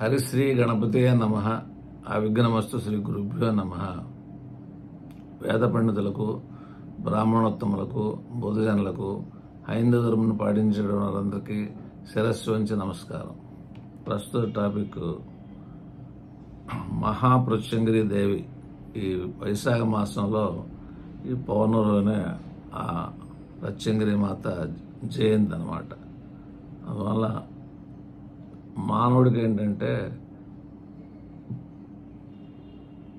హరిశ్రీ గణపతయ నమః. అవిఘ్నమస్తు శ్రీ గురుభ్యో నమః. వేద పండితులకు, బ్రాహ్మణోత్తములకు, బుధజనులకు, హైందవ ధర్మను పాటించే వారందరికీ శిరస్సు వంచి నమస్కారం. ప్రస్తుత టాపిక్ మహాపృత్యంగిరి దేవి. ఈ వైశాఖ మాసంలో ఈ పౌర్ణమిలోనే ఆ ప్రత్యంగిరి మాత జయంతి అన్నమాట. అందువల్ల మానవుడికి ఏంటంటే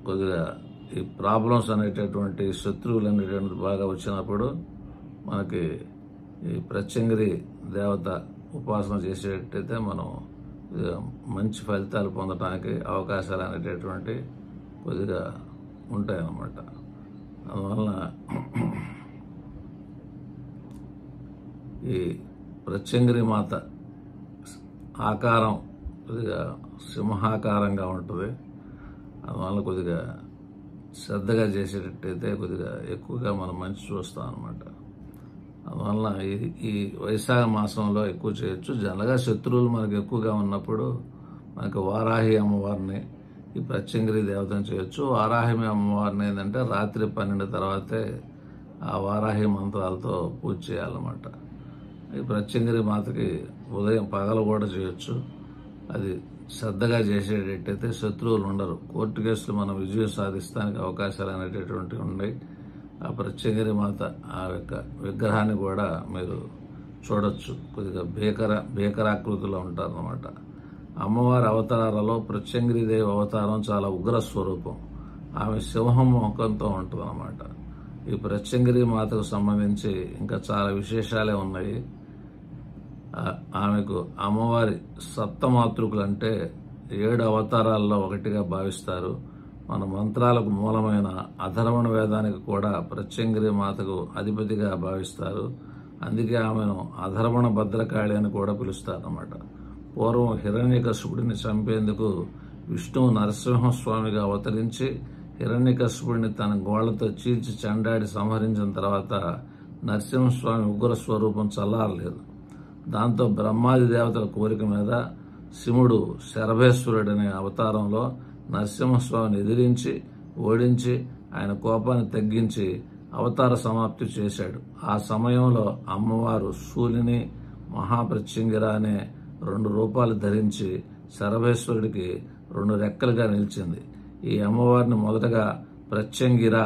కొద్దిగా ఈ ప్రాబ్లమ్స్ అనేటటువంటి శత్రువులు అనేటువంటిది బాగా వచ్చినప్పుడు మనకి ఈ ప్రత్యంగిరి దేవత ఉపాసన చేసేటట్టయితే మనం మంచి ఫలితాలు పొందడానికి అవకాశాలు అనేటటువంటి కొద్దిగా ఉంటాయన్నమాట. అందువల్ల ఈ ప్రత్యంగిరి మాత ఆకారం కొద్దిగా సింహాకారంగా ఉంటుంది. అందువల్ల కొద్దిగా శ్రద్ధగా చేసేటట్టయితే కొద్దిగా ఎక్కువగా మనం మంచి చూస్తాం అన్నమాట. అందువల్ల ఈ వైశాఖ మాసంలో ఎక్కువ చేయొచ్చు. జనరల్గా శత్రువులు మనకు ఎక్కువగా ఉన్నప్పుడు మనకు వారాహి అమ్మవారిని, ఈ ప్రత్యంగిరి దేవతను చేయొచ్చు. వారాహి అమ్మవారిని ఏంటంటే రాత్రి 12 తర్వాతే ఆ వారాహి మంత్రాలతో పూజ చేయాలన్నమాట. ఈ ప్రత్యంగిరి మాతకి ఉదయం పగలు కూడా చేయొచ్చు. అది శ్రద్ధగా చేసేటట్టయితే శత్రువులు ఉండరు. కోర్టు కేసులు మనం విజయం సాధిస్తానికి అవకాశాలు అనేటటువంటివి ఉన్నాయి. ఆ ప్రత్యంగిరి మాత ఆ యొక్క విగ్రహాన్ని కూడా మీరు చూడొచ్చు. కొద్దిగా భీకరాకృతిలో ఉంటారన్నమాట. అమ్మవారి అవతారాలలో ప్రత్యంగిరి దేవి అవతారం చాలా ఉగ్ర స్వరూపం. ఆమె సింహం ముఖంతో ఉంటుందన్నమాట. ఈ ప్రత్యంగిరి మాతకు సంబంధించి ఇంకా చాలా విశేషాలే ఉన్నాయి. ఆమెకు అమ్మవారి సప్తమాతృకులు అంటే 7 అవతారాల్లో ఒకటిగా భావిస్తారు. మన మంత్రాలకు మూలమైన అధర్వణ వేదానికి కూడా ప్రత్యంగిరి మాతకు అధిపతిగా భావిస్తారు. అందుకే ఆమెను అధర్వణ భద్రకాళి అని కూడా పిలుస్తారన్నమాట. పూర్వం హిరణ్యకశిపుడిని చంపేందుకు విష్ణువు నరసింహస్వామిగా అవతరించి హిరణ్యకశిపుడిని తన గోళ్లతో చీల్చి చెండాడి సంహరించిన తర్వాత నరసింహస్వామి ఉగ్ర స్వరూపం చల్లారలేదు. దాంతో బ్రహ్మాది దేవతల కోరిక మీద శివుడు శరభేశ్వరుడనే అవతారంలో నరసింహస్వామిని ఎదిరించి ఓడించి ఆయన కోపాన్ని తగ్గించి అవతార సమాప్తి చేశాడు. ఆ సమయంలో అమ్మవారు శూలిని, మహాప్రత్యంగిర అనే 2 రూపాలు ధరించి శరభేశ్వరుడికి 2 రెక్కలుగా నిలిచింది. ఈ అమ్మవారిని మొదటగా ప్రత్యంగిర,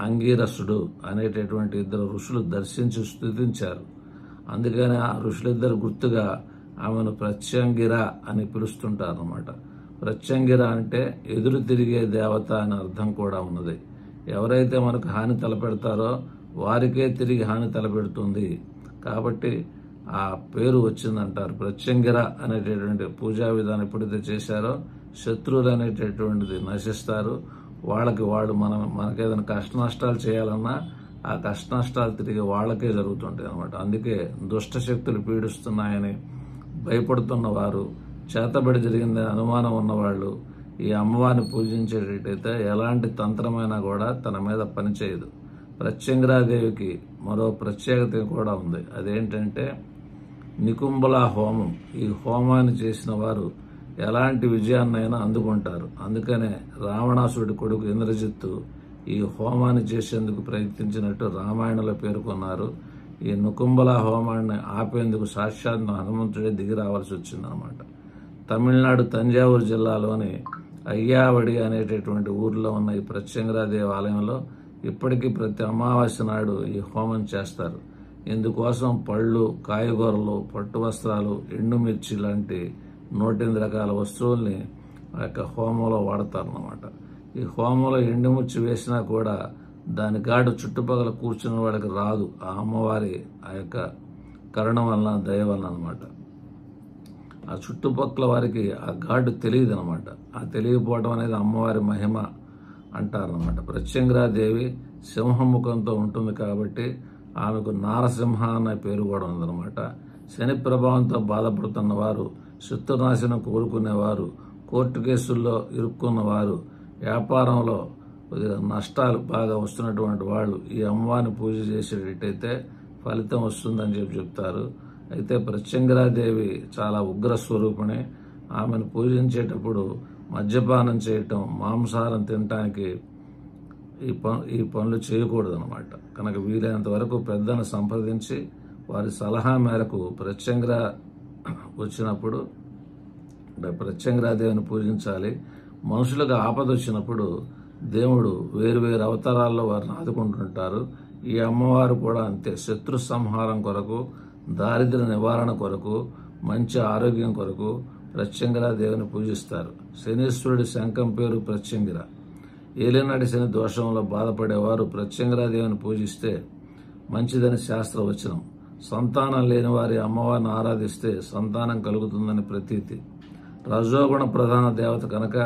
అంగీరసుడు అనేటటువంటి 2 ఋషులు దర్శించి స్తుతించారు. అందుకని ఆ ఋషులిద్దరు గుర్తుగా ఆమెను ప్రత్యంగిర అని పిలుస్తుంటారన్నమాట. ప్రత్యంగిర అంటే ఎదురు తిరిగే దేవత అనే అర్థం కూడా ఉన్నది. ఎవరైతే మనకు హాని తలపెడతారో వారికే తిరిగి హాని తలపెడుతుంది కాబట్టి ఆ పేరు వచ్చిందంటారు. ప్రత్యంగిర అనేటటువంటి పూజా విధానం ఎప్పుడైతే చేశారో శత్రువులు అనేటటువంటిది నశిస్తారు. వాళ్ళు మనకేదైనా కష్ట నష్టాలు చేయాలన్నా ఆ కష్ట నష్టాలు తిరిగి వాళ్ళకే జరుగుతుంటాయి అనమాట. అందుకే దుష్ట శక్తులు పీడిస్తున్నాయని భయపడుతున్న వారు, చేతబడి జరిగిందని అనుమానం ఉన్నవాళ్ళు ఈ అమ్మవారిని పూజించేటట్టయితే ఎలాంటి తంత్రమైనా కూడా తన మీద పనిచేయదు. ప్రత్యంగిరాదేవికి మరో ప్రత్యేకత కూడా ఉంది. అదేంటంటే నికుంభల హోమం. ఈ హోమాన్ని చేసిన వారు ఎలాంటి విజయాన్నైనా అందుకుంటారు. అందుకనే రావణాసుడి కొడుకు ఇంద్రజిత్తు ఈ హోమాన్ని చేసేందుకు ప్రయత్నించినట్టు రామాయణంలో పేర్కొన్నారు. ఈ నికుంభల హోమాన్ని ఆపేందుకు సాక్షాత్ హనుమంతుడే దిగి రావాల్సి వచ్చిందనమాట. తమిళనాడు తంజావూరు జిల్లాలోని అయ్యావడి అనేటటువంటి ఊరిలో ఉన్న ఈ ప్రత్యంగిరాదేవి ఆలయంలో ఇప్పటికీ ప్రతి అమావాస్య నాడు ఈ హోమం చేస్తారు. ఇందుకోసం పళ్ళు, కాయగూరలు, పట్టు వస్త్రాలు, ఎండుమిర్చి లాంటి 108 రకాల వస్తువుల్ని ఆ యొక్క హోమంలో వాడతారన్నమాట. ఈ హోమంలో ఎండుమిర్చి వేసినా కూడా దాని ఘాటు చుట్టుపక్కల కూర్చున్న వాళ్ళకి రాదు. ఆ అమ్మవారి ఆ యొక్క కరుణ వలన, దయ వలన అనమాట. ఆ చుట్టుపక్కల వారికి ఆ ఘాటు తెలియదు అనమాట. ఆ తెలియకపోవడం అనేది అమ్మవారి మహిమ అంటారనమాట. ప్రత్యంగిరాదేవి సింహముఖంతో ఉంటుంది కాబట్టి ఆమెకు నారసింహ అనే పేరు కూడా ఉందన్నమాట. శని ప్రభావంతో బాధపడుతున్న వారు, శత్రునాశనం కోరుకునేవారు, కోర్టు కేసుల్లో ఇరుక్కున్నవారు, వ్యాపారంలో కొద్దిగా నష్టాలు బాగా వస్తున్నటువంటి వాళ్ళు ఈ అమ్మవారిని పూజ చేసేటట్టయితే ఫలితం వస్తుందని చెప్తారు. అయితే ప్రత్యంగిరాదేవి చాలా ఉగ్ర స్వరూపిణి. ఆమెను పూజించేటప్పుడు మద్యపానం చేయటం, మాంసాహారం తినటానికి ఈ పనులు చేయకూడదు అన్నమాట. కనుక వీలైనంత వరకు పెద్దలను సంప్రదించి వారి సలహా మేరకు ప్రత్యంగిర వచ్చినప్పుడు ప్రత్యంగిరాదేవిని పూజించాలి. మనుషులకు ఆపద వచ్చినప్పుడు దేవుడు వేరు అవతారాల్లో వారిని ఆదుకుంటుంటారు. ఈ అమ్మవారు కూడా అంతే. శత్రు సంహారం కొరకు, దారిద్ర్య నివారణ కొరకు, మంచి ఆరోగ్యం కొరకు ప్రత్యంగిరాదేవిని పూజిస్తారు. శనీశ్వరుడి శంఖం పేరు ప్రత్యంగిర. ఏలినాటి శని దోషంలో బాధపడేవారు ప్రత్యంగిరాదేవిని పూజిస్తే మంచిదని శాస్త్రవచనం. సంతానం లేని వారి అమ్మవారిని ఆరాధిస్తే సంతానం కలుగుతుందని ప్రతీతి. రజోగుణ ప్రధాన దేవత కనుక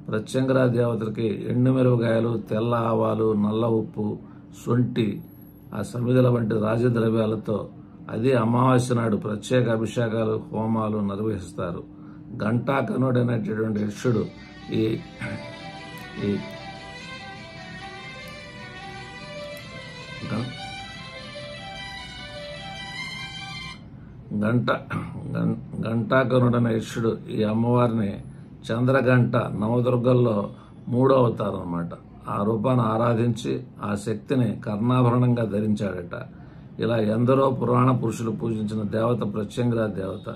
ప్రత్యంగిరా దేవతలకి ఎండుమిరపకాయలు, తెల్ల ఆవాలు, నల్ల ఉప్పు, శొంఠి, ఆ సమిధుల వంటి రాజద్రవ్యాలతో అది అమావాస్య నాడు ప్రత్యేక అభిషేకాలు, హోమాలు నిర్వహిస్తారు. ఘంటాకనుడైనటువంటి యక్షుడు ఈ ఘంటాకనుడైన యక్షుడు ఈ అమ్మవారిని చంద్రగంట నవదుర్గల్లో 3వ అవతారం అన్నమాట. ఆ రూపాన్ని ఆరాధించి ఆ శక్తిని కర్ణాభరణంగా ధరించాడట. ఇలా ఎందరో పురాణ పురుషులు పూజించిన దేవత ప్రత్యంగిరా దేవత.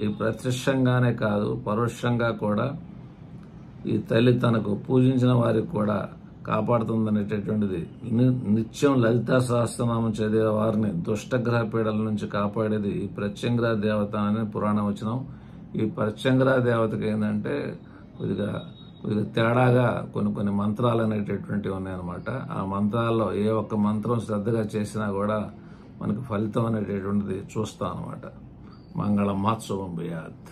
ఈ ప్రత్యక్షంగానే కాదు, పరోక్షంగా కూడా ఈ తల్లి తనకు పూజించిన వారికి కూడా కాపాడుతుందనేటటువంటిది. నిత్యం లలితా సహస్రనామం చదివే వారిని దుష్టగ్రహ పీడల నుంచి కాపాడేది ఈ ప్రత్యంగిరా దేవత అని పురాణం వచనం. ఈ ప్రత్యంగిరా దేవతకి ఏంటంటే కొద్దిగా తేడాగా కొన్ని మంత్రాలు అనేటటువంటివి ఉన్నాయన్నమాట. ఆ మంత్రాల్లో ఏ ఒక్క మంత్రం శ్రద్ధగా చేసినా కూడా మనకు ఫలితం అనేటటువంటిది చూస్తాం అన్నమాట. మంగళం మాత్సవం భూయాత్.